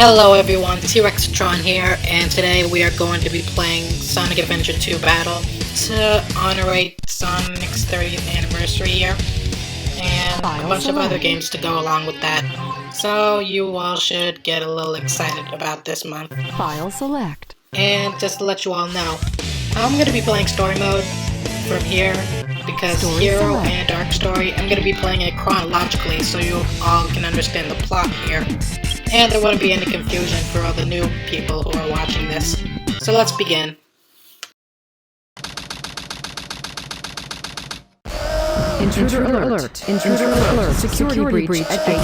Hello everyone, T-Rexatron here, and today we are going to be playing Sonic Adventure 2 Battle to honorate Sonic's 30th anniversary here, and a bunch of other games to go along with that. So you all should get a little excited about this month. File select. And just to let you all know, I'm going to be playing story mode from here, because Story Hero select. and Dark Story, I'm going to be playing it chronologically so you all can understand the plot here. And there wouldn't be any confusion for all the new people who are watching this. So let's begin. Intruder alert. Intruder alert. Security breach at gate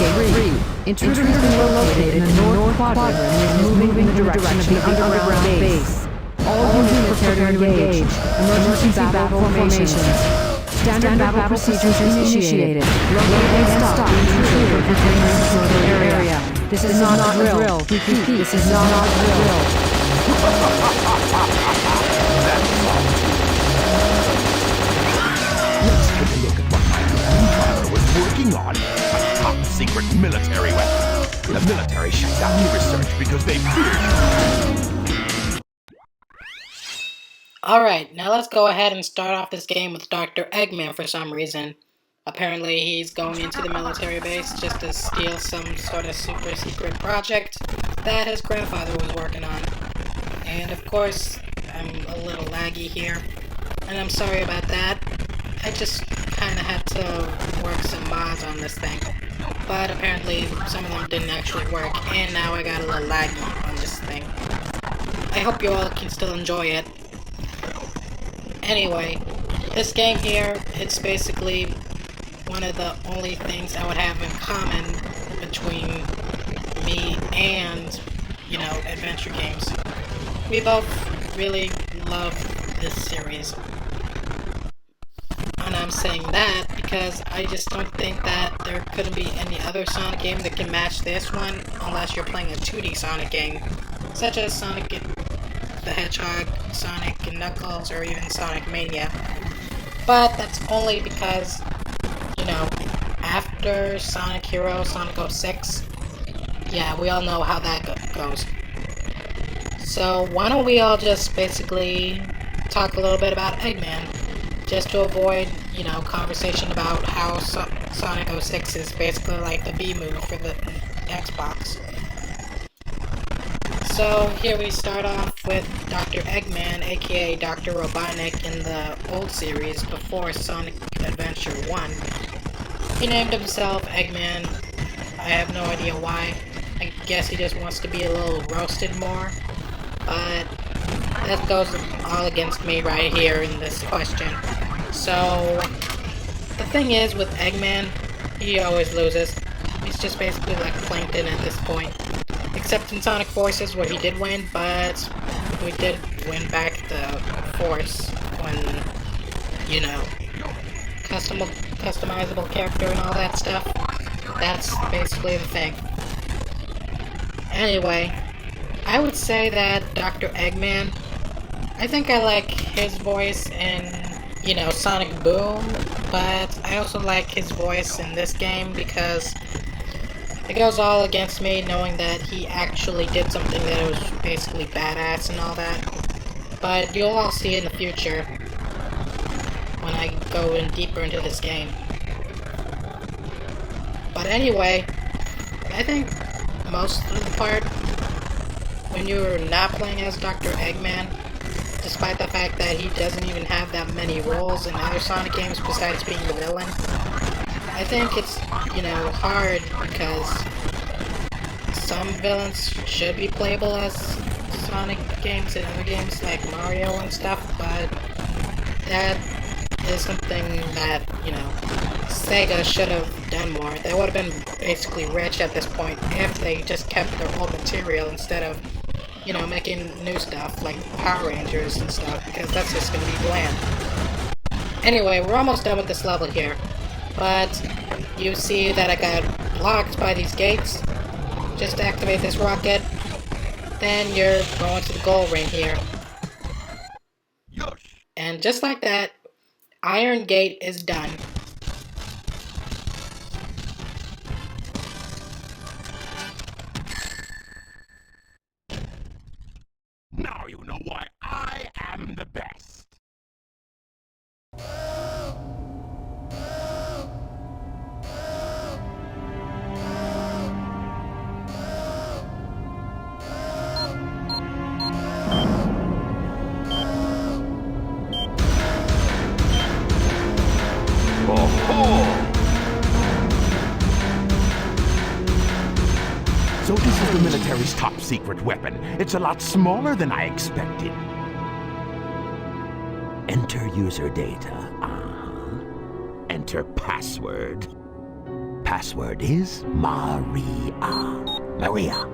3. Intruder has been located in the north quadrant and is moving in the direction of the underground base. All units prepare to engage. Emergency battle formations. Standard battle procedures initiated. Locate and stop the intruder within the area. This is not a drill. Repeat, this is not a drill. Let's take a look at what my grandfather was working on. A top secret military weapon. The military shut down the research because they feared. Alright, now let's go ahead and start off this game with Dr. Eggman for some reason. Apparently he's going into the military base just to steal some sort of super secret project that his grandfather was working on. And of course, I'm a little laggy here, and I'm sorry about that. I just kinda had to work some mods on this thing. But apparently some of them didn't actually work, and now I got a little laggy on this thing. I hope you all can still enjoy it. Anyway, this game here, it's basically one of the only things I would have in common between me and, adventure games. We both really love this series. And I'm saying that because I just don't think that there couldn't be any other Sonic game that can match this one unless you're playing a 2D Sonic game, such as Sonic the Hedgehog, Sonic and Knuckles, or even Sonic Mania. But that's only because, after Sonic Hero, Sonic 06, yeah, we all know how that goes. So why don't we all just basically talk a little bit about Eggman, just to avoid, conversation about how Sonic 06 is basically like the B move for the Xbox. So here we start off with Dr. Eggman, aka Dr. Robotnik in the old series before Sonic Adventure 1. He named himself Eggman. I have no idea why. I guess he just wants to be a little roasted more. But that goes all against me right here in this question. So the thing is with Eggman, he always loses. He's just basically like Plankton at this point. Except in Sonic Forces where he did win, but we did win back the Force when, customizable character and all that stuff. That's basically the thing. Anyway, I would say that Dr. Eggman, I think I like his voice in, Sonic Boom, but I also like his voice in this game because it goes all against me knowing that he actually did something that was basically badass and all that. But you'll all see in the future when I go in deeper into this game. But anyway, I think most of the part, when you're not playing as Dr. Eggman, despite the fact that he doesn't even have that many roles in other Sonic games besides being the villain, I think it's, hard because some villains should be playable as Sonic games and other games like Mario and stuff, but that is something that, Sega should have done more. They would have been basically rich at this point if they just kept their old material instead of, making new stuff like Power Rangers and stuff, because that's just going to be bland. Anyway, we're almost done with this level here. But you see that I got blocked by these gates. Just activate this rocket. Then you're going to the goal ring here. And just like that, Iron Gate is done. the military's top secret weapon. It's a lot smaller than I expected. Enter user data. Enter password. Password is Maria. Maria.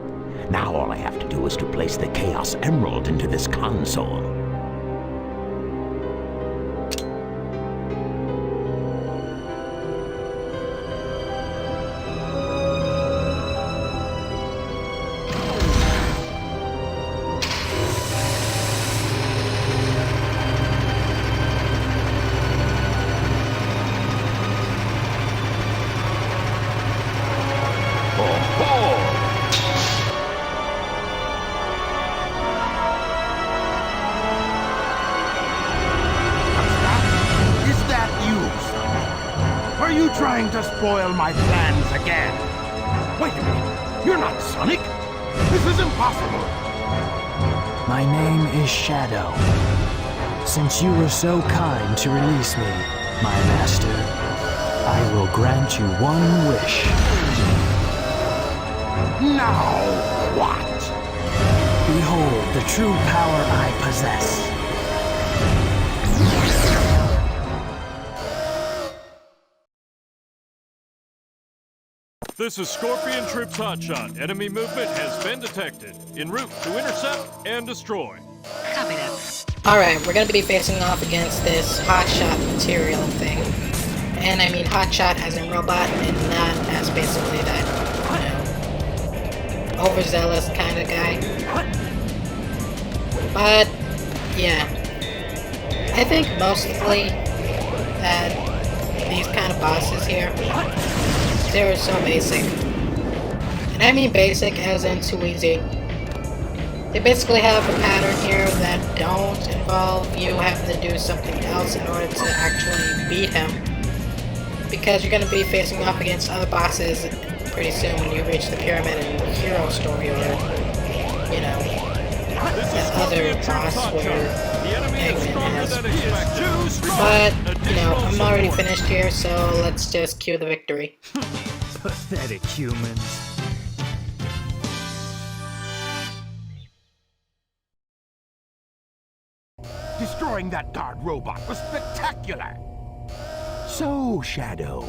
Now all I have to do is to place the Chaos Emerald into this console. Are you trying to spoil my plans again? Wait a minute. You're not Sonic. This is impossible. My name is Shadow. Since you were so kind to release me, my master, I will grant you one wish. Now what? Behold the true power I possess. This is Scorpion Troops Hotshot. Enemy movement has been detected. En route to intercept and destroy. Copy that. Alright, we're gonna be facing off against this hotshot material thing. And I mean hotshot as in robot, and not as basically that, you know, overzealous kind of guy. But, yeah. I think mostly that these kind of bosses here, they're so basic. And I mean basic as in too easy. They basically have a pattern here that don't involve you having to do something else in order to actually beat him. Because you're going to be facing off against other bosses pretty soon when you reach the Pyramid and Hero story, or, you know, that other boss where Eggman has. But, you know, I'm already finished here, so let's just cue the victory. Pathetic humans. Destroying that guard robot was spectacular. So, Shadow,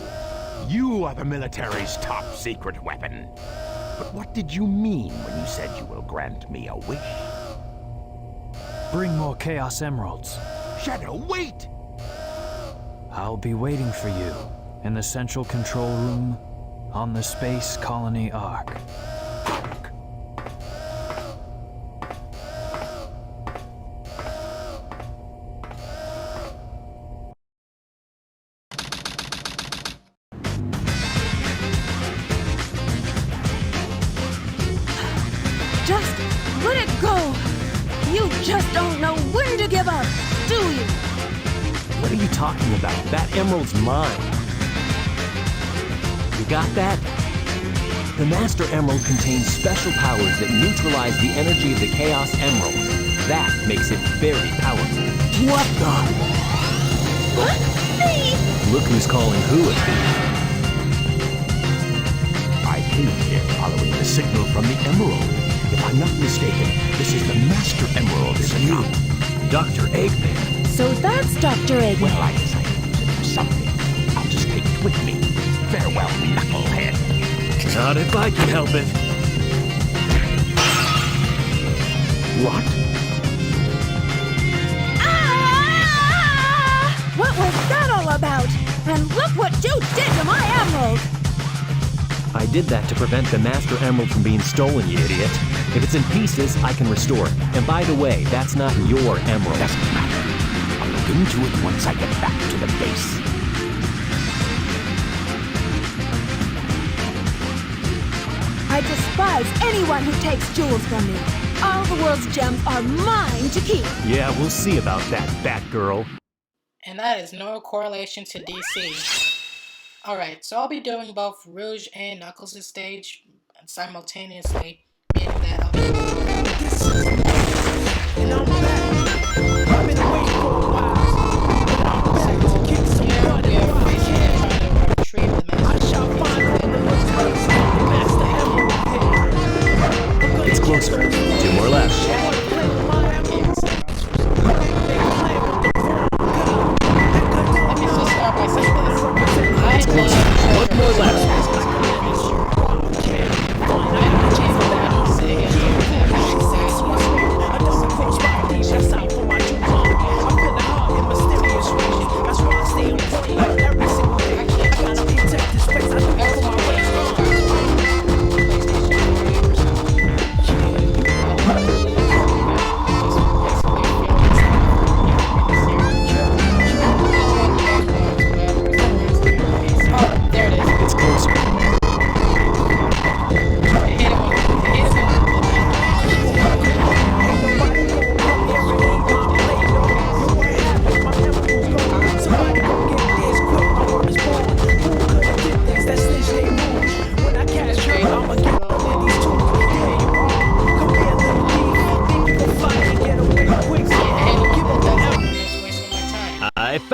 you are the military's top secret weapon. But what did you mean when you said you will grant me a wish? Bring more Chaos Emeralds. Shadow, wait! I'll be waiting for you in the central control room on the Space Colony Ark. Just let it go! You just don't know when to give up, do you? What are you talking about? That emerald's mine. You got that? The Master Emerald contains special powers that neutralize the energy of the Chaos Emeralds. That makes it very powerful. What the? What? Thief! Look who's calling who a thief. I came here following the signal from the Emerald. If I'm not mistaken, this is the Master Emerald, is it not? Dr. Eggman. So that's Dr. Eggman. Well, I decided to use it for something. I'll just take it with me. Farewell, knucklehead. Not if I can help it. What? Ah! What was that all about? And look what you did to my emerald! I did that to prevent the Master Emerald from being stolen, you idiot. If it's in pieces, I can restore it. And by the way, that's not your emerald. Doesn't matter. I'll look into it once I get back to the base. I despise anyone who takes jewels from me. All the world's gems are mine to keep. Yeah, we'll see about that, Batgirl. And that is no correlation to DC. Alright, so I'll be doing both Rouge and Knuckles' stage simultaneously, meaning that I'll be retrieve the master.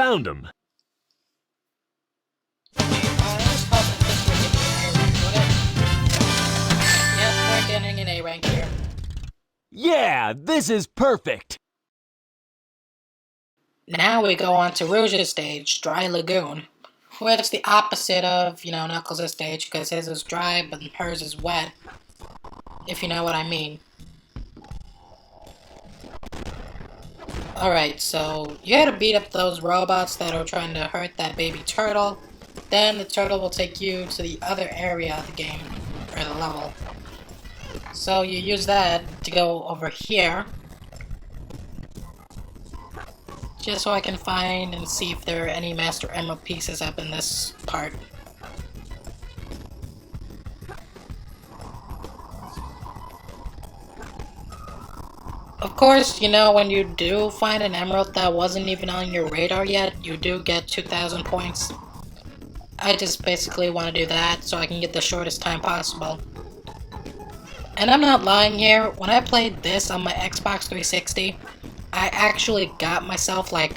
found him. Let's hope that this will give me an A rank, would it? Yep, we're getting an A rank here. Yeah, this is perfect. Now we go on to Rouge's stage, Dry Lagoon, where it's the opposite of, Knuckles' stage, because his is dry, but hers is wet, if you know what I mean. Alright, so you gotta beat up those robots that are trying to hurt that baby turtle, then the turtle will take you to the other area of the game, or the level. So you use that to go over here, just so I can find and see if there are any Master Emerald pieces up in this part. Of course, when you do find an emerald that wasn't even on your radar yet, you do get 2,000 points. I just basically want to do that so I can get the shortest time possible. And I'm not lying here, when I played this on my Xbox 360, I actually got myself I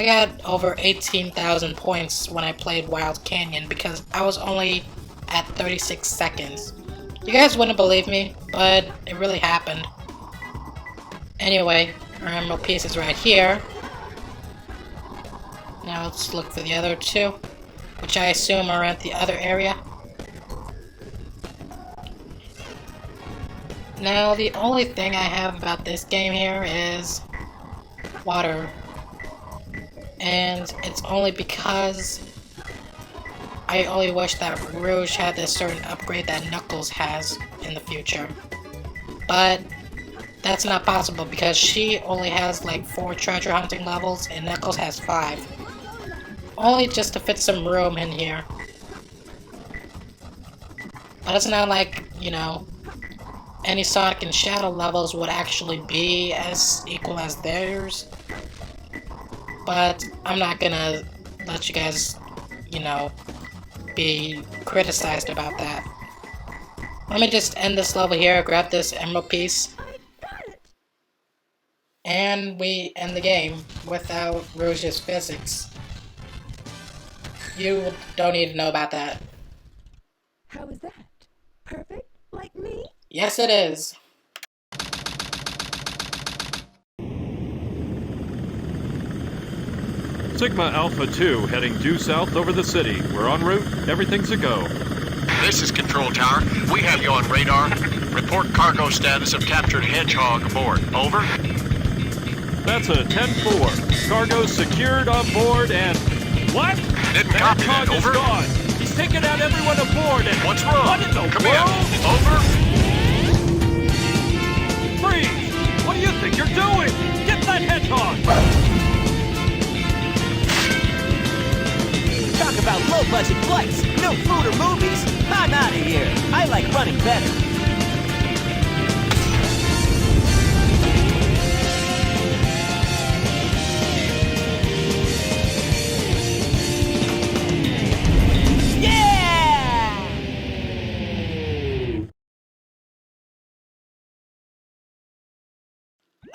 got over 18,000 points when I played Wild Canyon because I was only at 36 seconds. You guys wouldn't believe me, but it really happened. Anyway, our emerald piece is right here. Now let's look for the other two, which I assume are at the other area. Now, the only thing I have about this game here is water. And it's only because I only wish that Rouge had this certain upgrade that Knuckles has in the future. But that's not possible because she only has like 4 treasure hunting levels and Knuckles has 5. Only just to fit some room in here. But it's not like, any Sonic and Shadow levels would actually be as equal as theirs. But I'm not gonna let you guys, be criticized about that. Let me just end this level here, grab this emerald piece. And we end the game without Rouge's physics. You don't need to know about that. How is that? Perfect? Like me? Yes, it is. Sigma Alpha 2 heading due south over the city. We're en route. Everything's a go. This is Control Tower. We have you on radar. Report cargo status of captured Hedgehog aboard. Over. That's a 10-4. Cargo secured on board and... What? Didn't copy that. Hedgehog is Over. gone. He's taken out everyone aboard and... What's wrong? What in the Come world? in. Over. Freeze! What do you think you're doing? Get that hedgehog! Talk about low-budget flights, no food or movies. I'm out of here. I like running better. Yeah!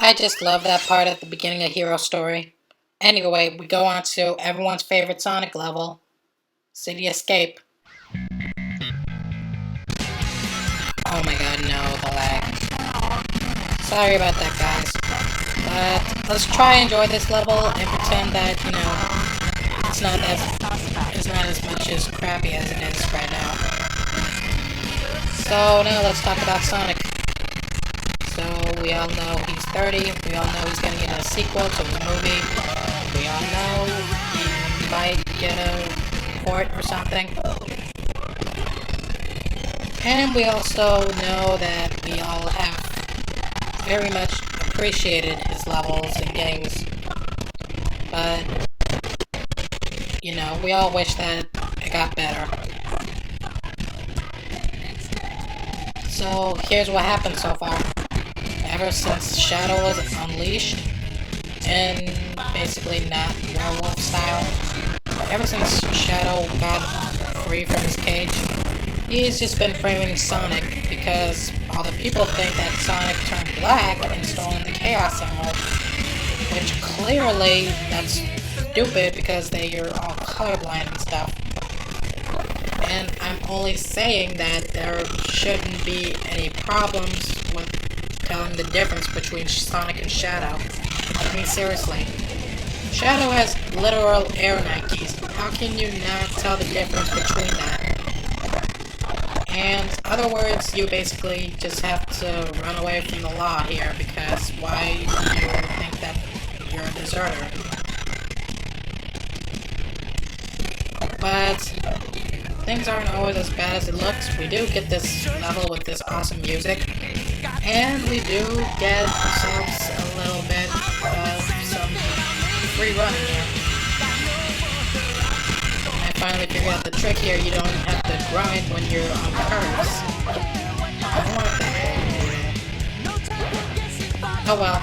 I just love that part at the beginning of Hero Story. Anyway, we go on to everyone's favorite Sonic level, City Escape. Oh my god, no, the lag. Sorry about that, guys. But let's try and enjoy this level and pretend that, it's not as much as crappy as it is right now. So now let's talk about Sonic. So we all know he's 30, we all know he's gonna get a sequel to the movie, we all know he might get a port or something. And we also know that we all have very much appreciated his levels and games. But, we all wish that it got better. So here's what happened so far. Ever since Shadow was unleashed, and basically not werewolf style, ever since Shadow got free from his cage, he's just been framing Sonic because all the people think that Sonic turned black installing the Chaos Emerald, which clearly that's stupid because you're all colorblind and stuff. And I'm only saying that there shouldn't be any problems with telling the difference between Sonic and Shadow. I mean, seriously. Shadow has literal air Nikes. How can you not tell the difference between that? And in other words, you basically just have to run away from the law here, because why do you think that you're a deserter? But things aren't always as bad as it looks. We do get this level with this awesome music, and we do get ourselves a little bit of some free running here. I finally figured out the trick here. You don't have to grind when you're on curves. I want that. Oh well.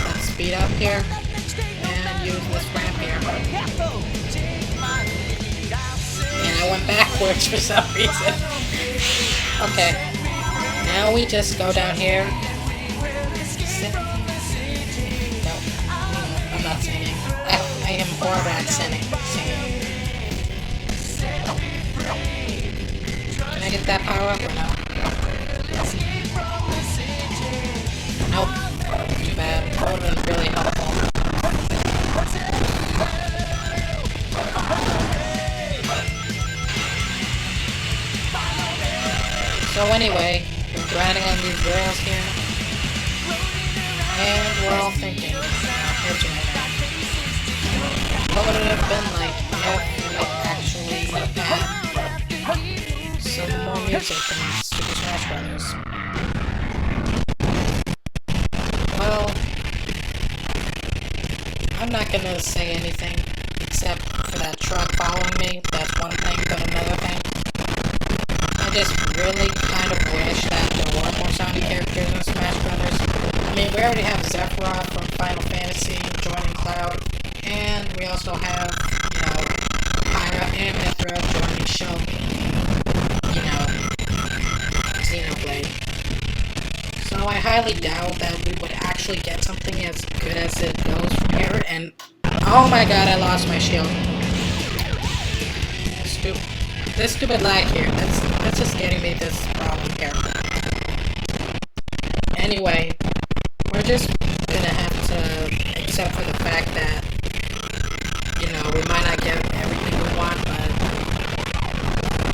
Let's speed up here and use this ramp here. And I went backwards for some reason. Okay. Now we just go down here. No, I'm not singing. I am horrible at singing. Can I get that power up or no? Nope. Too bad. That would have been really helpful. So anyway, we're grinding on these rails here. And we're all thinking, what would it have been like if we actually had some more music in Super Smash Bros? Well, I'm not gonna say anything except for that truck following me. That's one thing, but another thing, I just really kind of wish that there were more Sonic characters in Smash Bros. I mean, we already have Sephiroth from Final Fantasy joining Cloud, and we also have, you know, Pyra and Mythra joining Shulk, you know, Xenoblade. So I highly doubt that we would actually get something as good as it goes from here, and oh my god, I lost my shield. This stupid lag here, that's just getting me this problem here. Anyway, we're just gonna have to accept for the fact that, you know, we might not get everything we want, but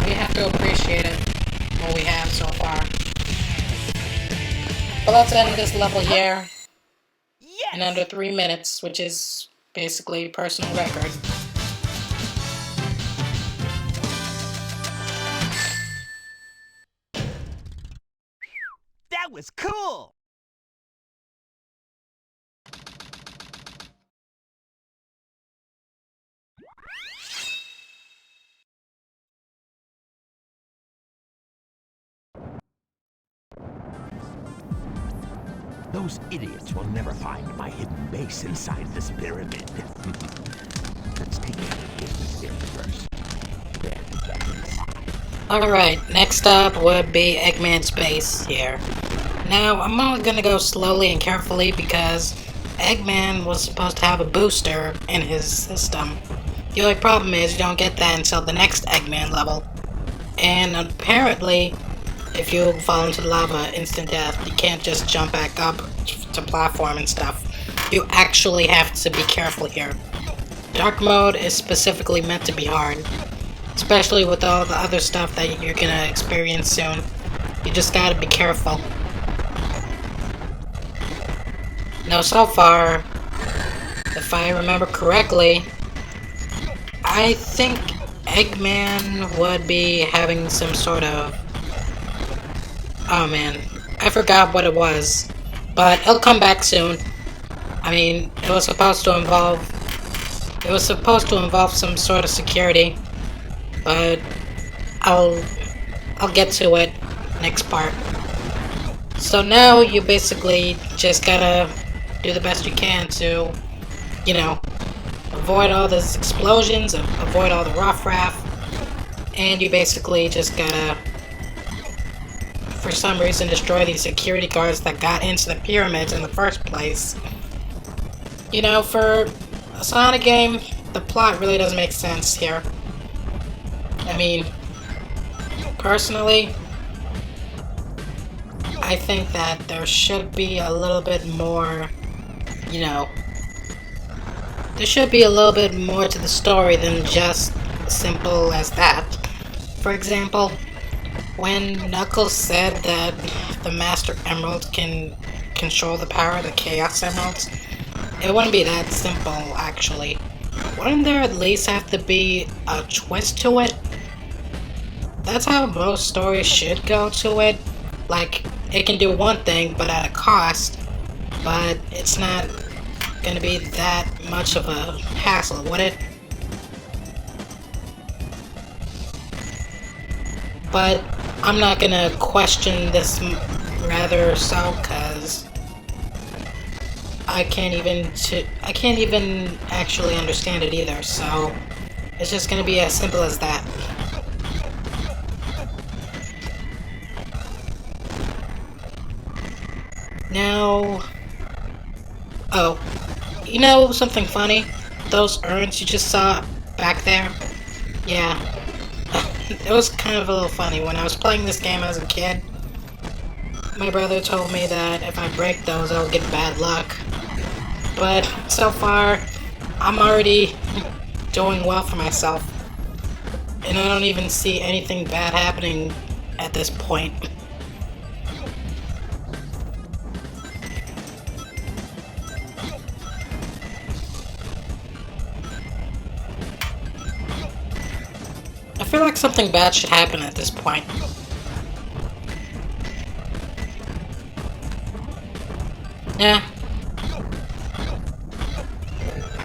we have to appreciate it, what we have so far. But let's end this level here in under 3 minutes, which is basically personal record. That was cool! Those idiots will never find my hidden base inside this pyramid. Let's take care of business here first. Alright, next up would be Eggman's base here. Now, I'm only gonna go slowly and carefully because Eggman was supposed to have a booster in his system. The only problem is you don't get that until the next Eggman level. And apparently, if you fall into lava, instant death, you can't just jump back up to platform and stuff. You actually have to be careful here. Dark mode is specifically meant to be hard, especially with all the other stuff that you're gonna experience soon. You just gotta be careful. Now, so far, if I remember correctly, I think Eggman would be having some sort of... oh man, I forgot what it was, but it'll come back soon. I mean, it was supposed to involve some sort of security, but I'll get to it next part. So now you basically just gotta do the best you can to, you know, avoid all these explosions, avoid all the riffraff, and you basically just gotta for some reason destroy these security guards that got into the pyramids in the first place. You know, for a Sonic game, the plot really doesn't make sense here. I mean, personally, I think that there should be a little bit more, you know, there should be a little bit more to the story than just simple as that. For example, when Knuckles said that the Master Emerald can control the power of the Chaos Emeralds, it wouldn't be that simple, actually. Wouldn't there at least have to be a twist to it? That's how most stories should go to it. Like, it can do one thing, but at a cost, but it's not gonna be that much of a hassle, would it? But I'm not gonna question this rather so, cause I can't even actually understand it either, so it's just gonna be as simple as that. Now, oh, you know something funny? Those urns you just saw back there? Yeah, it was kind of a little funny. When I was playing this game as a kid, my brother told me that if I break those, I'll get bad luck. But so far, I'm already doing well for myself. And I don't even see anything bad happening at this point. I feel like something bad should happen at this point. Yeah.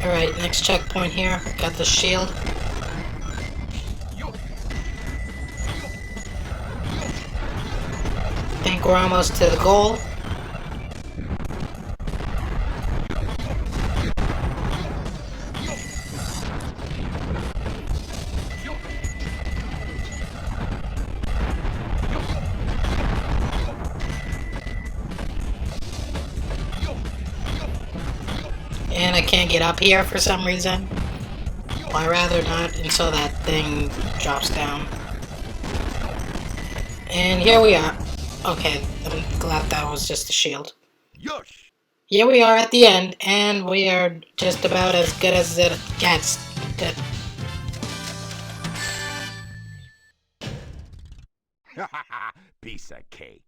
Alright, next checkpoint here. Got the shield. Think we're almost to the goal. And I can't get up here for some reason. Well, I'd rather not until that thing drops down. And here we are. Okay, I'm glad that was just a shield. Here we are at the end, and we are just about as good as it gets. Piece of cake.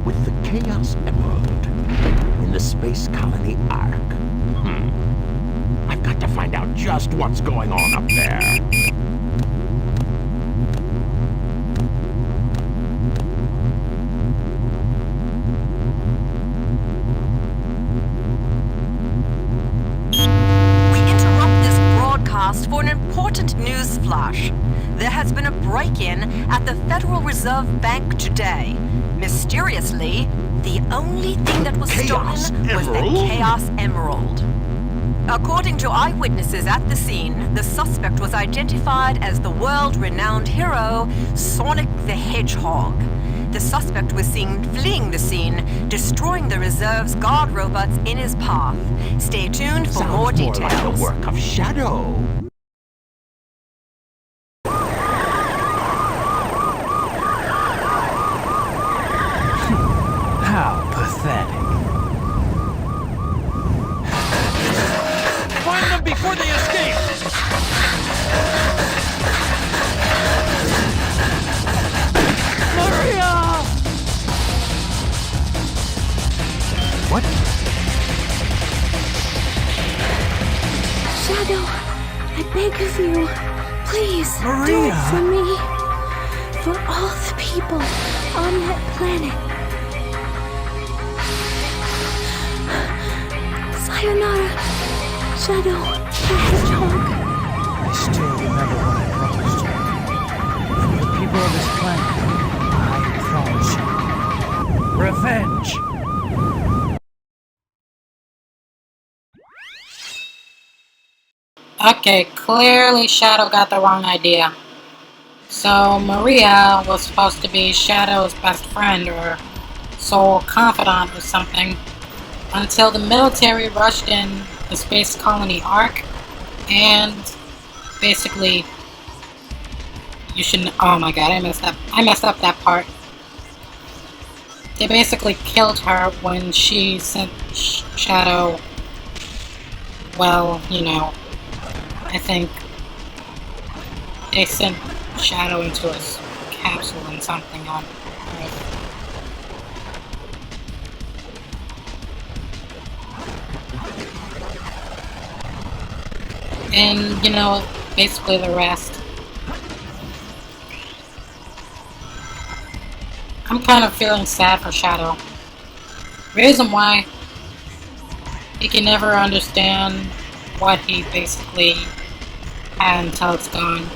With the Chaos Emerald in the Space Colony Ark. I've got to find out just what's going on up there. We interrupt this broadcast for an important news flash. There has been a break-in at the Federal Reserve Bank today. Mysteriously, the only thing that was stolen was the Chaos Emerald. According to eyewitnesses at the scene, the suspect was identified as the world-renowned hero, Sonic the Hedgehog. The suspect was seen fleeing the scene, destroying the reserve's guard robots in his path. Stay tuned for more details. Sounds more like the work of Shadow. How pathetic. Find them before they escape! Maria! What? Shadow, I beg of you, please do Maria! it for me. For all the people on that planet. Sayonara, Shadow the Hedgehog. I still remember what I promised you. For the people of this planet, I promise you. Revenge! Okay, clearly Shadow got the wrong idea. So Maria was supposed to be Shadow's best friend or sole confidant or something until the military rushed in the space colony Ark and basically you shouldn't. Oh my god, I messed up that part. They basically killed her when she sent Shadow. Well, you know, I think they sent Shadow into a capsule and something on Earth. And, you know, basically the rest. I'm kind of feeling sad for Shadow. Reason why he can never understand what he basically had until it's gone.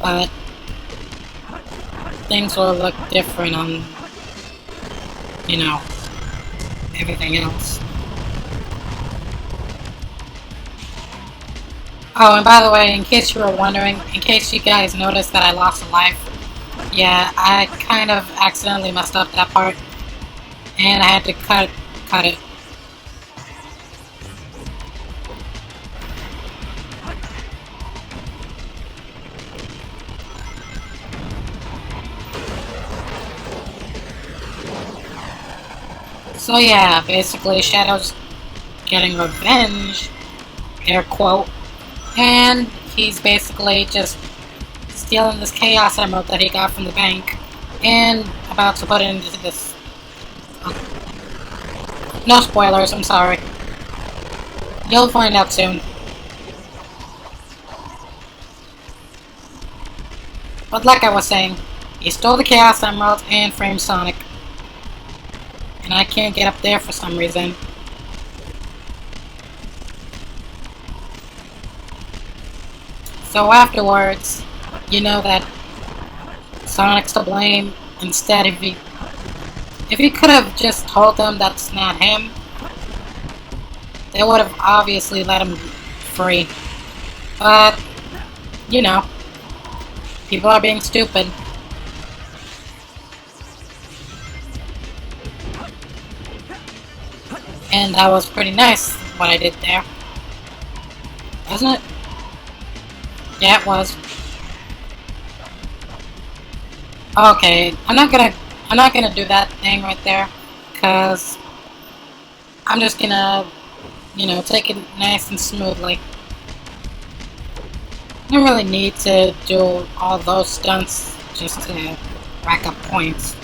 But things will look different on, you know, everything else. Oh, and by the way, in case you were wondering, in case you guys noticed that I lost a life, yeah, I kind of accidentally messed up that part, and I had to cut it. So yeah, basically Shadow's getting revenge, air quote, and he's basically just stealing this Chaos Emerald that he got from the bank and about to put it into this. No spoilers, I'm sorry. You'll find out soon. But like I was saying, he stole the Chaos Emerald and framed Sonic. And I can't get up there for some reason. So afterwards, you know that Sonic's to blame. Instead, if he could have just told them that's not him, they would have obviously let him free. But, you know, people are being stupid. And that was pretty nice, what I did there. Wasn't it? Yeah, it was. Okay, I'm not gonna do that thing right there, cause I'm just gonna, you know, take it nice and smoothly. I don't really need to do all those stunts just to rack up points.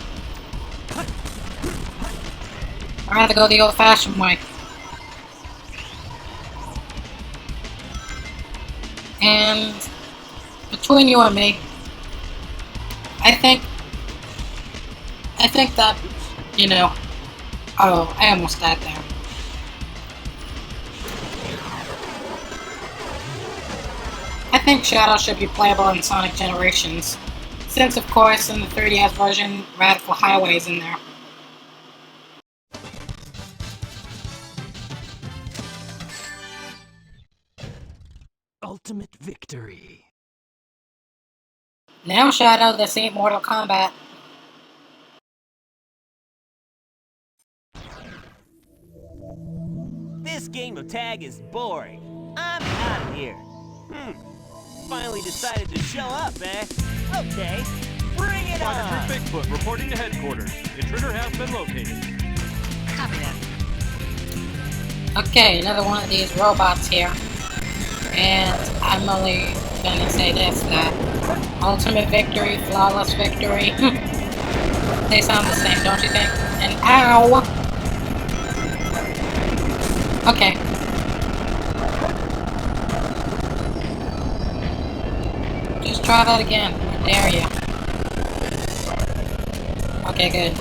I'd rather go the old-fashioned way. And between you and me, I think that, you know, oh, I almost died there. I think Shadow should be playable in Sonic Generations, since of course in the 3DS version, Radical Highway is in there. Ultimate victory. Now Shadow, this ain't Mortal Kombat. This game of tag is boring. I'm out of here. Finally decided to show up, eh? Okay, bring it on! Monitor Bigfoot reporting to headquarters. Intruder has been located. Copy that. Okay, another one of these robots here. And I'm only gonna say this, that ultimate victory, flawless victory. They sound the same, don't you think? And ow! Okay. Just try that again. I dare you. Okay, good.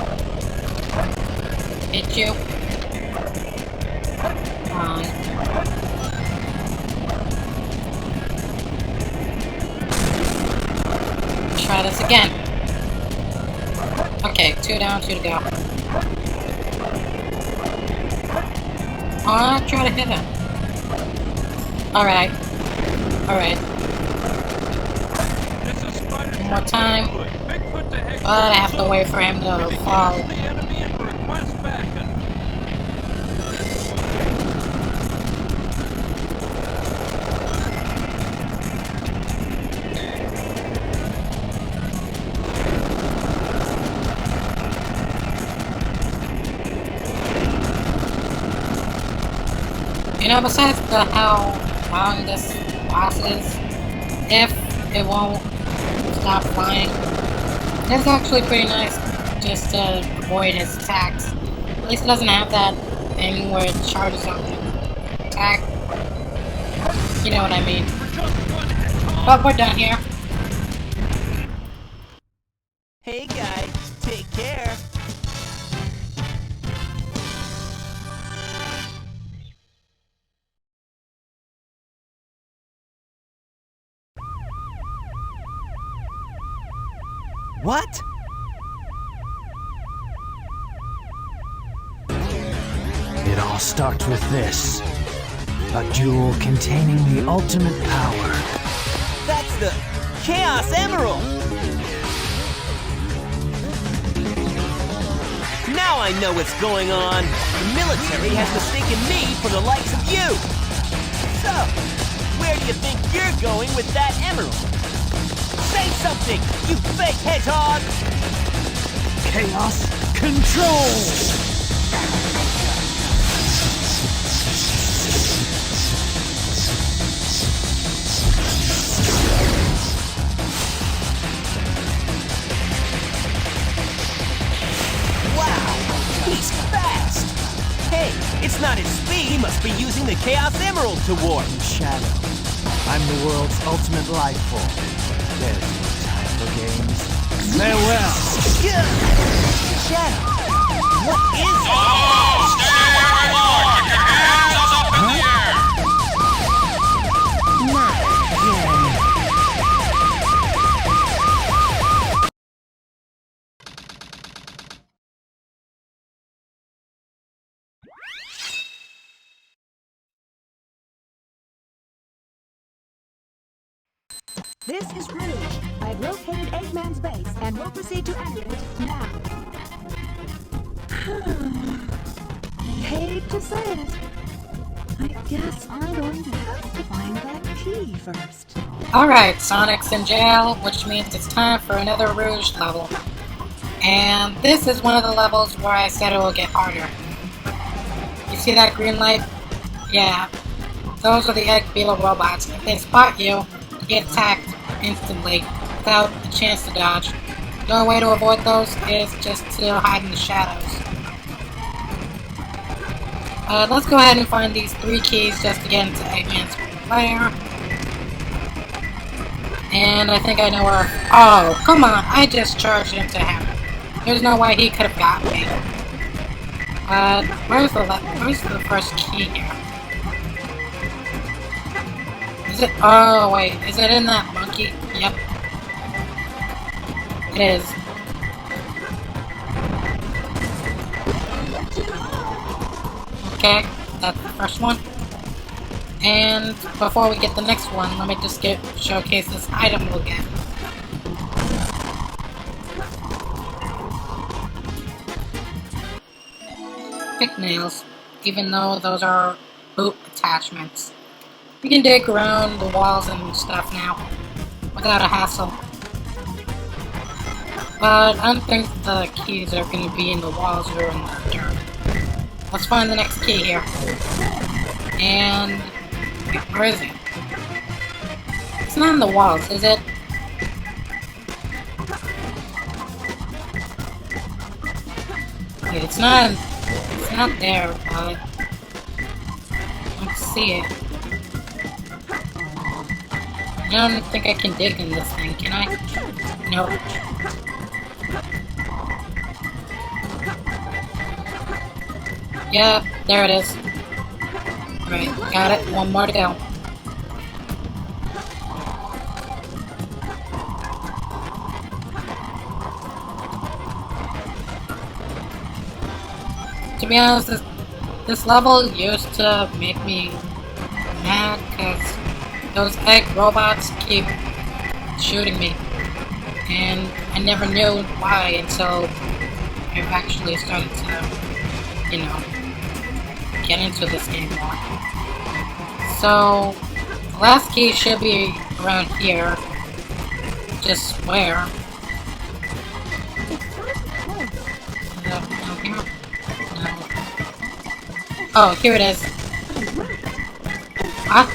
Hit you. Come on. Try this again. Okay, 2 down, 2 to go. I'll try to hit him. Alright. Alright. One more time. But I have to wait for him to fall. You know, besides how long this boss is, if it won't stop flying, it's actually pretty nice just to avoid his attacks. At least it doesn't have that thing where it charges on the attack. You know what I mean. But we're done here. Hey guys, take care. What? It all starts with this. A jewel containing the ultimate power. That's the Chaos Emerald! Now I know what's going on. The military has mistaken me for the likes of you. So, where do you think you're going with that emerald? Say something, you fake hedgehog! Chaos Control! He's fast! Hey, it's not his speed. He must be using the Chaos Emerald to warp. Shadow, I'm the world's ultimate life form. There's no time for games. Farewell! Shadow, what is it? Oh, stay where you are! Keep your hands up in the air! This is Rouge. I've located Eggman's base and will proceed to enter it now. Hate to say it. I guess I'm going to have to find that key first. Alright, Sonic's in jail, which means it's time for another Rouge level. And this is one of the levels where I said it will get harder. You see that green light? Yeah. Those are the Egg Beetle robots. If they spot you, you get attacked instantly, without a chance to dodge. The only way to avoid those is just to hide in the shadows. Let's go ahead and find these 3 keys just to get into Eggman's lair. And I think I know where... Oh, come on! I just charged into him. There's no way he could have got me. Where's the first key here? Is it? Oh, wait. Is it in that monkey? Yep. It is. Okay, that's the first one. And before we get the next one, let me just showcase this item we'll get. Pick nails, even though those are boot attachments. We can dig around the walls and stuff now, without a hassle. But I don't think the keys are going to be in the walls or in the dirt. Let's find the next key here. And... where is it? It's not in the walls, is it? Wait, it's not there, but... let's see it. I don't think I can dig in this thing, can I? Nope. Yeah, there it is. Right, got it. One more to go. To be honest, This level used to make me mad because those egg robots keep shooting me. And I never knew why until I actually started to, you know, get into this game more. So, the last key should be around here. Just where? No, here? No. Oh, here it is. What?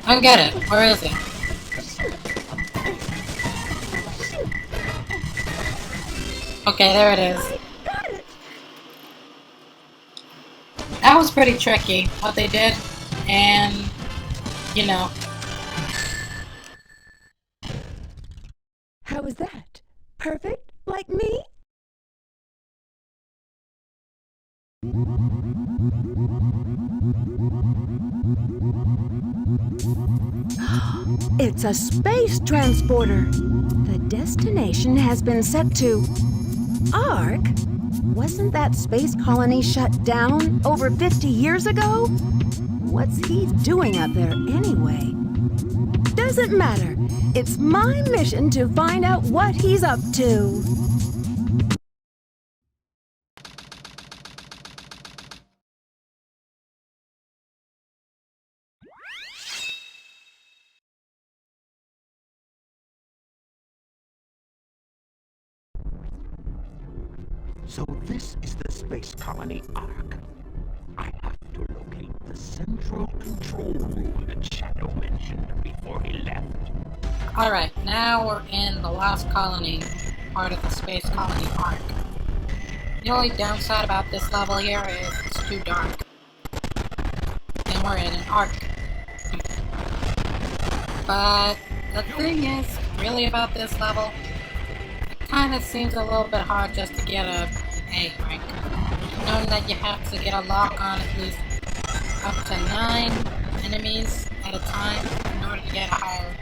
I don't get it. Where is it? Okay, there it is. That was pretty tricky, what they did, and, you know. How was that? Perfect? Like me? It's a space transporter. The destination has been set to Ark? Wasn't that space colony shut down over 50 years ago? What's he doing up there anyway? Doesn't matter. It's my mission to find out what he's up to. So this is the space colony Ark. I have to locate the central control room that Shadow mentioned before he left. Alright, now we're in the last colony, part of the space colony Ark. The only downside about this level here is it's too dark. And we're in an Ark. But the thing is, really about this level, it kinda seems a little bit hard just to get a A rank. Knowing that you have to get a lock on at least up to 9 enemies at a time in order to get a higher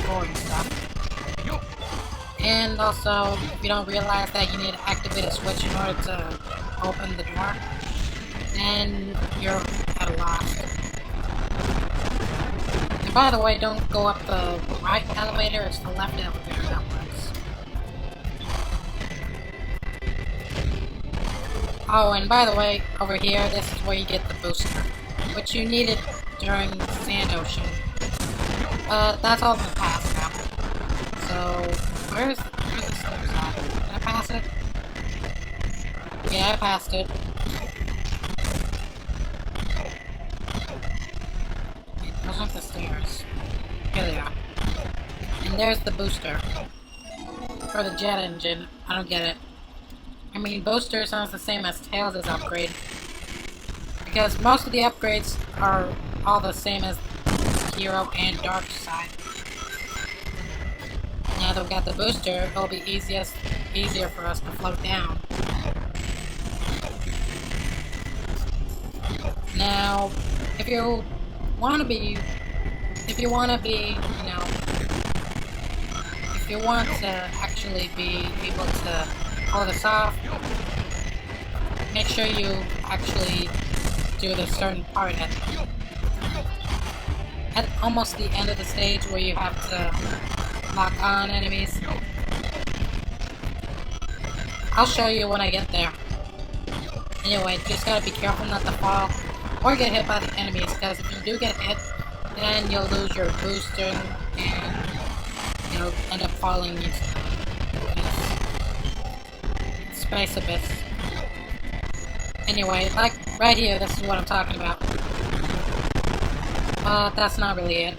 score and stuff. And also, if you don't realize that you need to activate a switch in order to open the door, then you're at a loss. And by the way, don't go up the right elevator, it's the left elevator that works. Oh, and by the way, over here, this is where you get the booster, which you needed during Sand Ocean. That's all in the past now. So, where's the stairs at? Did I pass it? Yeah, I passed it. Wait, those aren't the stairs. Here they are. And there's the booster. For the jet engine. I don't get it. I mean, booster sounds the same as Tails' upgrade. Because most of the upgrades are all the same as Hero and Dark side. Now that we got the booster, it'll be easier for us to float down. Now, if you want to be, you know, if you want to actually be able to pull this off, make sure you actually do the certain part at almost the end of the stage where you have to lock on enemies. I'll show you when I get there. Anyway, just gotta be careful not to fall or get hit by the enemies, because if you do get hit, then you'll lose your booster and you'll end up falling into Space Abyss. Anyway, like right here, this is what I'm talking about. But that's not really it.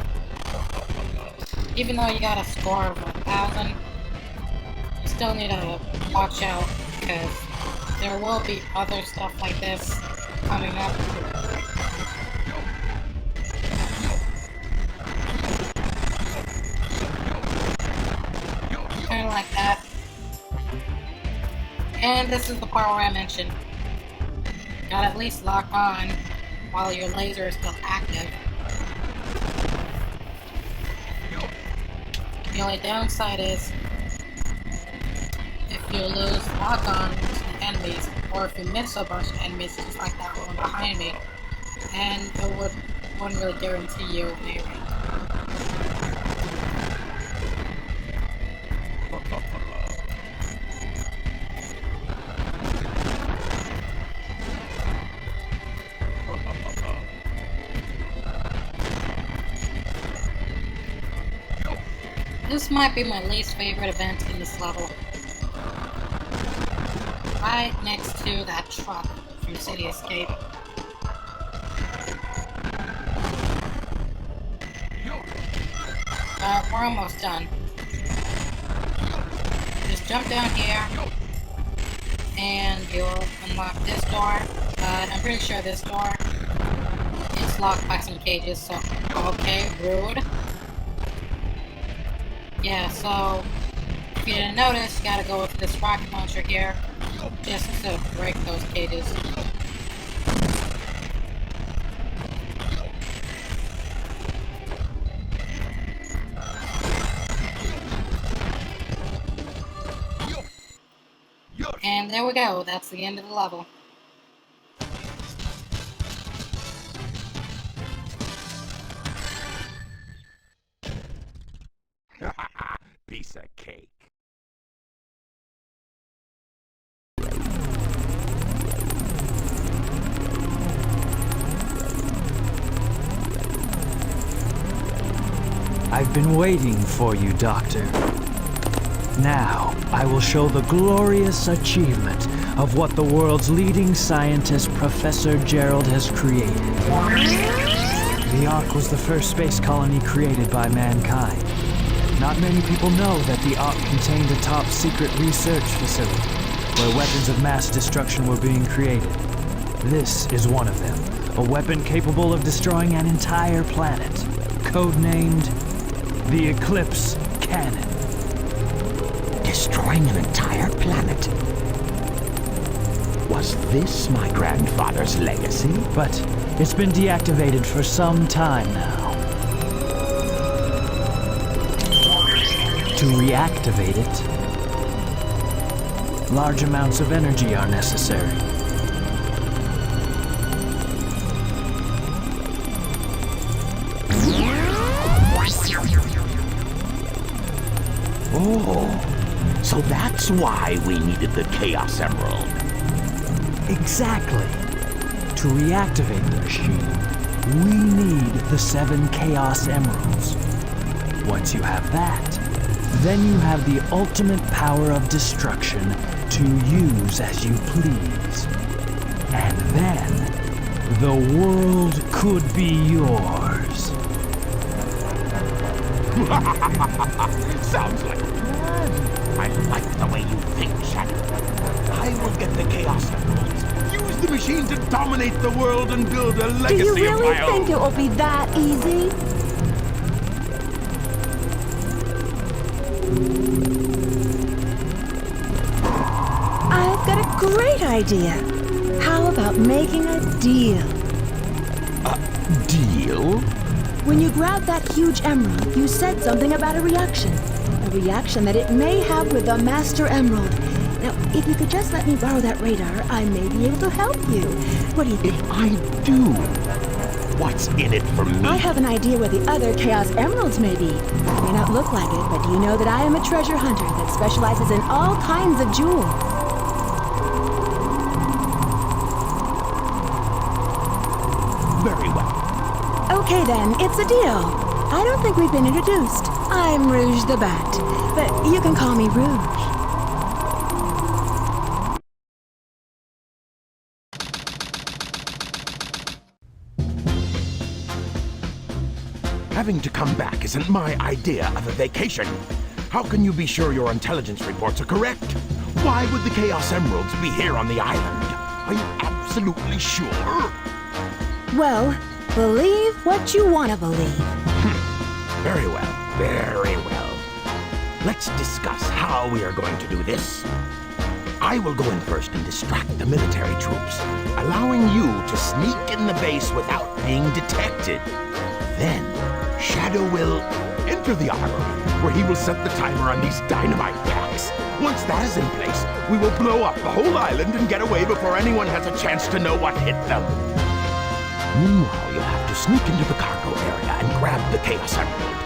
Even though you got a score of 1,000, you still need to watch out, because there will be other stuff like this coming up. Kinda like that. And this is the part where I mentioned, gotta at least lock on while your laser is still active. The only downside is, if you lose lock on to the enemies, or if you miss a bunch of enemies, just like that one behind me, and it wouldn't really guarantee you an A rank. This might be my least favorite event in this level. Right next to that truck from City Escape. We're almost done. Just jump down here, and you'll unlock this door. I'm pretty sure this door is locked by some cages, so okay, rude. Yeah, so if you didn't notice, you gotta go with this rocket launcher here, just to break those cages. And there we go, that's the end of the level. Piece of cake. I've been waiting for you, Doctor. Now, I will show the glorious achievement of what the world's leading scientist, Professor Gerald, has created. The Ark was the first space colony created by mankind. Not many people know that the Ark contained a top-secret research facility where weapons of mass destruction were being created. This is one of them, a weapon capable of destroying an entire planet, codenamed the Eclipse Cannon. Destroying an entire planet? Was this my grandfather's legacy? But it's been deactivated for some time now. To reactivate it, large amounts of energy are necessary. Oh, so that's why we needed the Chaos Emerald. Exactly. To reactivate the machine, we need the 7 Chaos Emeralds. Once you have that, then you have the ultimate power of destruction to use as you please. And then, the world could be yours. Sounds like a plan. I like the way you think, Shadow. I will get the Chaos Emeralds, use the machine to dominate the world and build a legacy Do you of really my think own. it will be that easy? I've got a great idea. How about making a deal? A deal? When you grabbed that huge emerald, you said something about a reaction. A reaction that it may have with the Master Emerald. Now, if you could just let me borrow that radar, I may be able to help you. What do you think? If I do, what's in it for me? I have an idea where the other Chaos Emeralds may be. It may not look like it, but do you know that I am a treasure hunter that specializes in all kinds of jewels? Very well. Okay then, it's a deal. I don't think we've been introduced. I'm Rouge the Bat, but you can call me Rouge. Having to come back isn't my idea of a vacation. How can you be sure your intelligence reports are correct? Why would the Chaos Emeralds be here on the island? Are you absolutely sure? Well, believe what you want to believe. Very well, very well. Let's discuss how we are going to do this. I will go in first and distract the military troops, allowing you to sneak in the base without being detected. Then, Shadow will enter the armory, where he will set the timer on these dynamite packs. Once that is in place, we will blow up the whole island and get away before anyone has a chance to know what hit them. Meanwhile, you'll have to sneak into the cargo area and grab the Chaos Emerald.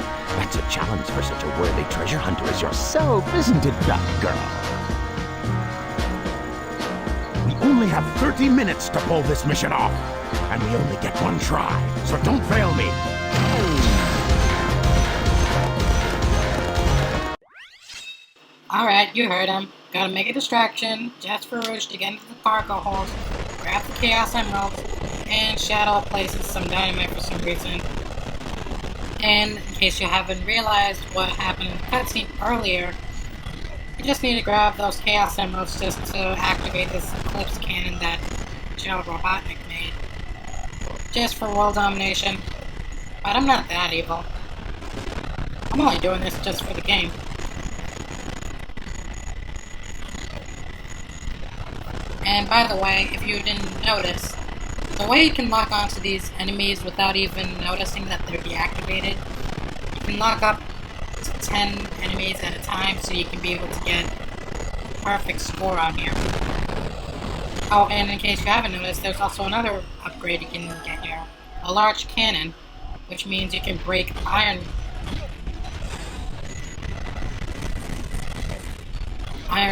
That's a challenge for such a worthy treasure hunter as yourself, isn't it, Duck Girl? We only have 30 minutes to pull this mission off, and we only get one try, so don't fail me. Alright, you heard him. Gotta make a distraction, just for Rouge to get into the cargo hold, grab the Chaos Emerald, and Shadow places some dynamite for some reason. And in case you haven't realized what happened in the cutscene earlier, you just need to grab those Chaos Emeralds just to activate this Eclipse cannon that Gerald Robotnik made. Just for world domination. But I'm not that evil. I'm only doing this just for the game. And by the way, if you didn't notice, the way you can lock onto these enemies without even noticing that they're deactivated, you can lock up to 10 enemies at a time so you can be able to get a perfect score on here. Oh, and in case you haven't noticed, there's also another upgrade you can get here. A large cannon, which means you can break iron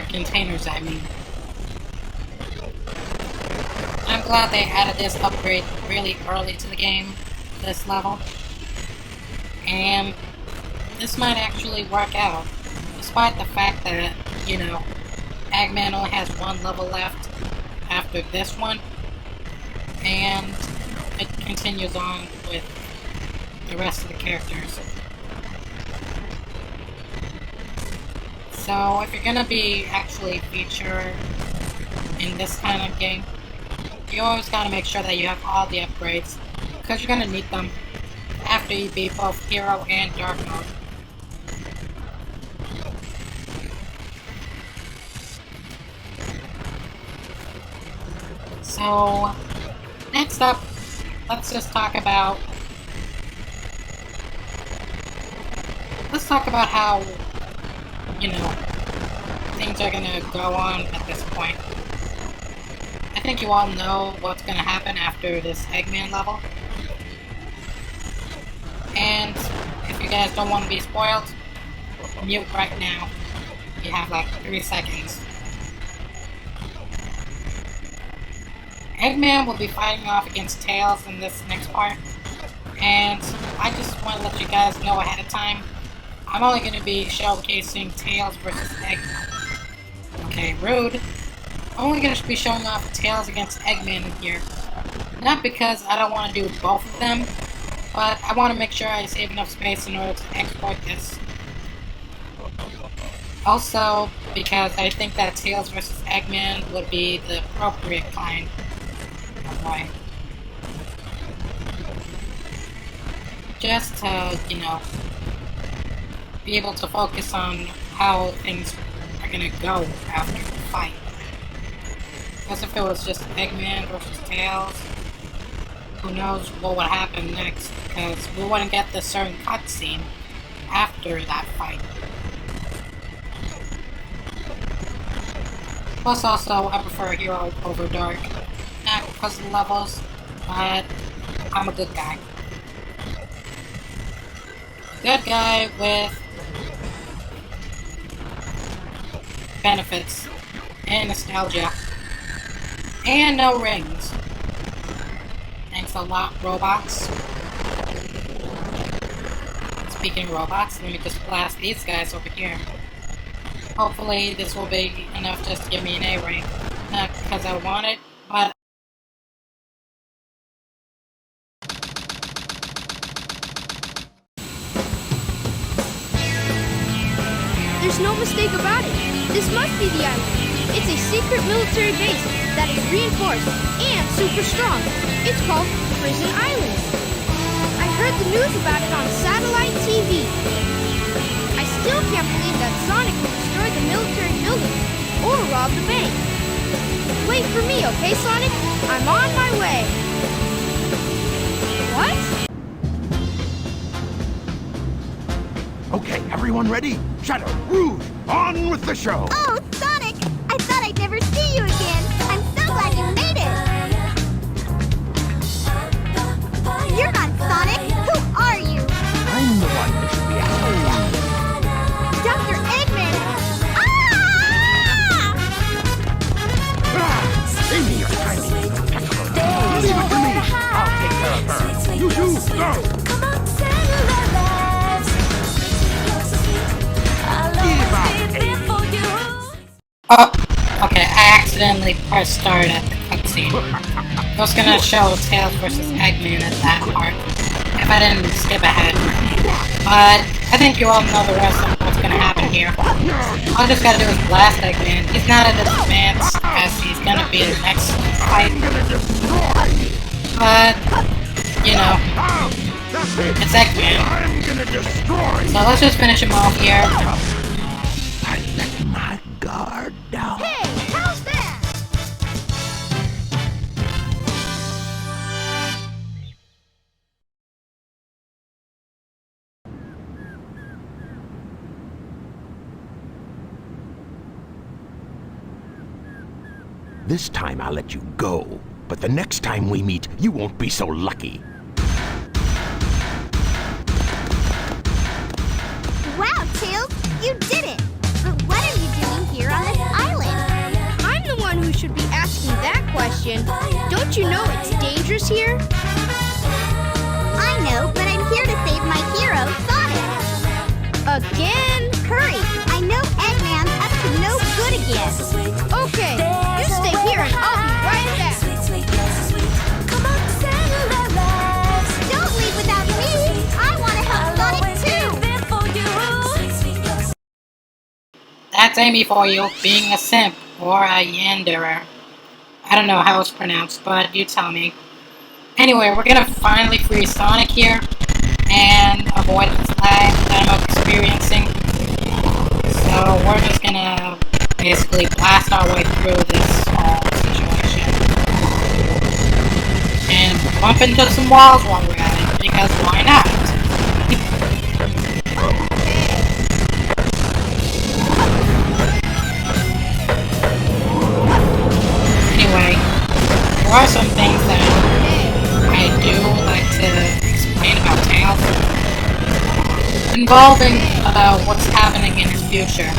containers, I mean. I'm glad they added this upgrade really early to the game, this level. And this might actually work out, despite the fact that, you know, Eggman only has one level left after this one, and it continues on with the rest of the characters. So if you're gonna be actually featured in this kind of game, you always gotta make sure that you have all the upgrades, because you're gonna need them after you beat both Hero and Dark Mode. So, next up, let's talk about how, you know, things are gonna go on at this point. I think you all know what's gonna happen after this Eggman level. And if you guys don't want to be spoiled, mute right now. You have like 3 seconds. Eggman will be fighting off against Tails in this next part. And I just want to let you guys know ahead of time, I'm only going to be showcasing Tails versus Eggman. Okay, rude. I'm only going to be showing off Tails against Eggman here. Not because I don't want to do both of them, but I want to make sure I save enough space in order to export this. Also, because I think that Tails vs. Eggman would be the appropriate kind of way. Just to, you know, be able to focus on how things are gonna go after the fight. As if it was just Eggman versus Tails, who knows what would happen next, because we wouldn't get the certain cutscene after that fight. Plus also, I prefer Hero over Dark. Not because of the levels, but I'm a good guy. Good guy with benefits and nostalgia. And no rings. Thanks a lot, robots. Speaking of robots, let me just blast these guys over here. Hopefully this will be enough just to give me an A rank. Not because I want it, but there's no mistake about it. This must be the island. It's a secret military base that is reinforced and super strong. It's called Prison Island. I heard the news about it on satellite TV. I still can't believe that Sonic will destroy the military building or rob the bank. Wait for me, okay, Sonic? I'm on my way. What? Okay, everyone ready? Shadow, Rouge, On with the show! Oh, Sonic! I thought I'd never see you again. I'm so glad you made it. You're not Sonic. Who are you? I'm the one that should be asking. Dr. Eggman! Ah! Give me your tiny tentacle. Leave it to me. I'll take care of her. You two, go! Oh, okay, I accidentally pressed start at the cutscene. I was gonna show Tails vs. Eggman at that part, if I didn't skip ahead. But I think you all know the rest of what's gonna happen here. All I just gotta do is blast Eggman. He's not at advanced as he's gonna be in the next fight. But, you know, it's Eggman. So let's just finish him off here. I let my guard down. Hey, how's that? This time I'll let you go, but the next time we meet, you won't be so lucky. Wow, Tails, you did it! But what are you doing here on this island? I'm the one who should be asking that question. Don't you know it's dangerous here? I know, but I'm here to save my hero, Sonic. Again? Hurry! I know Eggman's up to no good again. Okay, you stay here and I'll be right back. Don't leave without me! I want to help Sonic too! That's Amy for you, being a simp, or a yanderer. I don't know how it's pronounced, but you tell me. Anyway, we're gonna finally free Sonic here, and avoid this lag that I'm experiencing. So we're just gonna basically blast our way through this whole situation. And bump into some walls while we're at it, because why not? Anyway, there are some things that I do like to explain about Tails, involving what's happening in his future.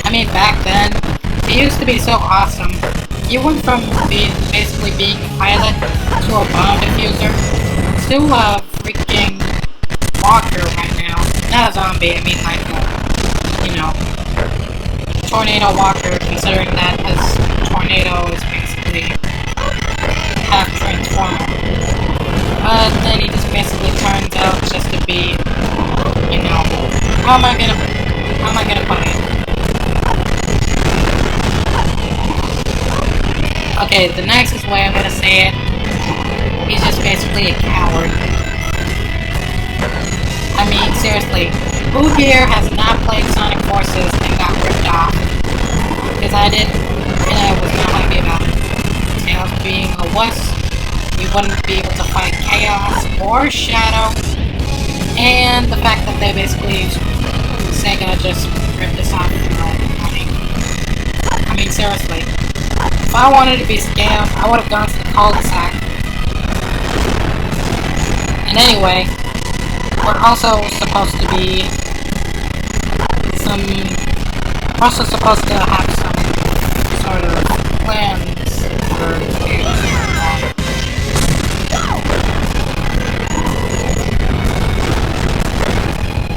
I mean, back then, it used to be so awesome. You went from basically being a pilot to a bomb diffuser to a freaking walker right now. Not a zombie, I mean like a, you know, tornado walker, considering that his tornado is basically half transformer. But then he just basically turns out just to be, you know, how am I gonna put it? Okay, the nicest way I'm gonna say it, he's just basically a coward. I mean, seriously, who here has not played Sonic Forces and got ripped off? Because I did, and I was not happy about it. Tails being a wuss, we wouldn't be able to fight Chaos or Shadow, and the fact that they basically, Sega just ripped us off for money. I mean, seriously. If I wanted to be scammed, I would have gone to the cul-de-sac. And anyway, we're also supposed to be we're also supposed to have some sort of plans for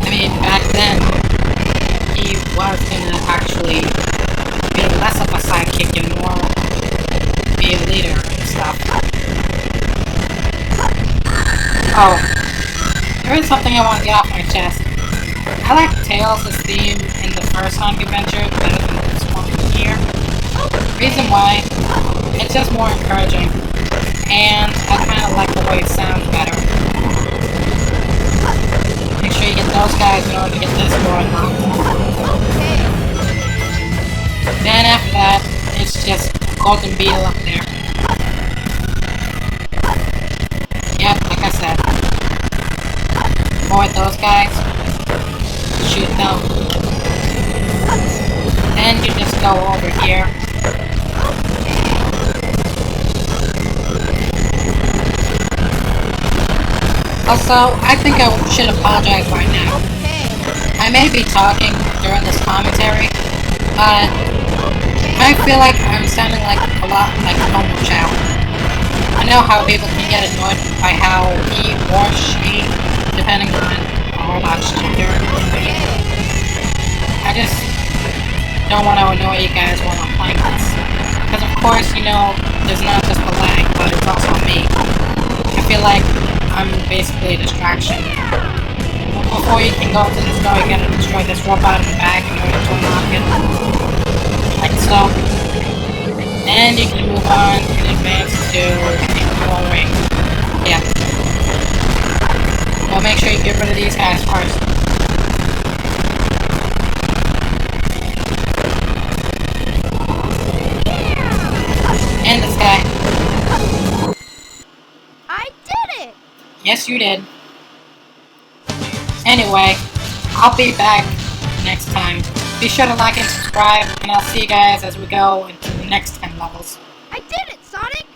I mean, back then, he was gonna actually be less of a sidekick and more be a leader and stuff. Oh, there is something I want to get off my chest. I like Tails' theme in the first Sonic Adventure better than this one here. Reason why, it's just more encouraging, and I kind of like the way it sounds better. Make sure you get those guys in order to get this door unlocked. Then after that, it's just Golden Beetle up there. Yep, like I said. Avoid those guys. Shoot them. Then you just go over here. Also, I think I should apologize right now. I may be talking during this commentary, but I feel like I'm sounding like a lot like a normal child. I know how people can get annoyed by how he or she, depending on a robot's gender, can be. I just don't want to annoy you guys while I'm playing this. Because of course, you know, there's not just the lag, but it's also me. I feel like I'm basically a distraction. Before you can go to this door, you gotta destroy this robot in the back in order to unlock it. Like so. And you can move on and advance to the control ring. Yeah. Well, make sure you get rid of these guys first. And this guy. I did it! Yes, you did. Anyway, I'll be back next time. Be sure to like and subscribe, and I'll see you guys as we go into the next 10 levels. I did it, Sonic!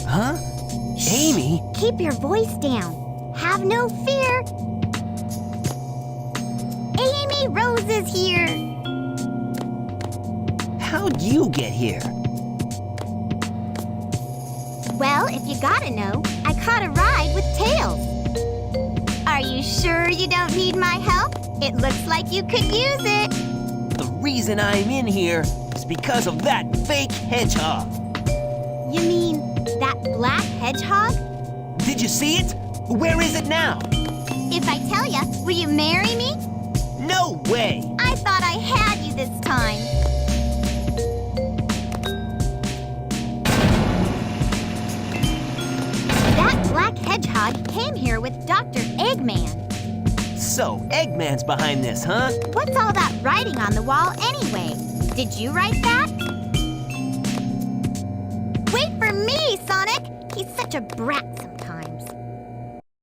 Huh? Amy? Keep your voice down. Have no fear. Amy Rose is here. How'd you get here? Well, if you gotta know, I caught a ride with Tails. Are you sure you don't need my help? It looks like you could use it. The reason I'm in here is because of that fake hedgehog. You mean that black hedgehog? Did you see it? Where is it now? If I tell ya, will you marry me? No way! I thought I had you this time. That black hedgehog came here with Dr. Eggman. So, Eggman's behind this, huh? What's all that writing on the wall anyway? Did you write that? Wait for me, Sonic! He's such a brat sometimes.